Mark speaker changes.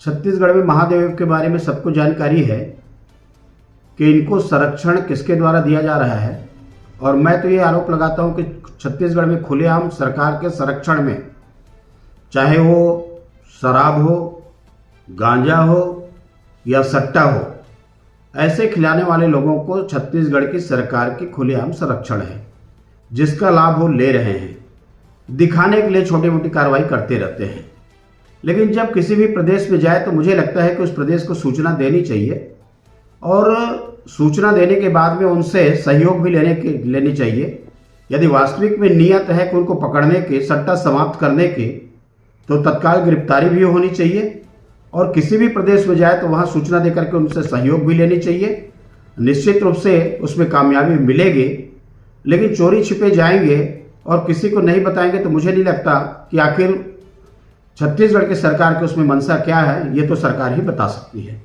Speaker 1: छत्तीसगढ़ में महादेव के बारे में सबको जानकारी है कि इनको संरक्षण किसके द्वारा दिया जा रहा है। और मैं तो ये आरोप लगाता हूं कि छत्तीसगढ़ में खुलेआम सरकार के संरक्षण में, चाहे वो शराब हो, गांजा हो या सट्टा हो, ऐसे खिलाने वाले लोगों को छत्तीसगढ़ की सरकार की खुलेआम संरक्षण है, जिसका लाभ वो ले रहे हैं। दिखाने के लिए छोटी मोटी कार्रवाई करते रहते हैं, लेकिन जब किसी भी प्रदेश में जाए तो मुझे लगता है कि उस प्रदेश को सूचना देनी चाहिए और सूचना देने के बाद में उनसे सहयोग भी लेनी चाहिए। यदि वास्तविक में नियत है कि उनको पकड़ने के, सट्टा समाप्त करने के, तो तत्काल गिरफ्तारी भी होनी चाहिए और किसी भी प्रदेश में जाए तो वहाँ सूचना देकर के उनसे सहयोग भी लेनी चाहिए। निश्चित रूप से उसमें कामयाबी मिलेगी, लेकिन चोरी छिपे जाएंगे और किसी को नहीं बताएंगे तो मुझे नहीं लगता कि आखिर छत्तीसगढ़ की सरकार की उसमें मंशा क्या है, ये तो सरकार ही बता सकती है।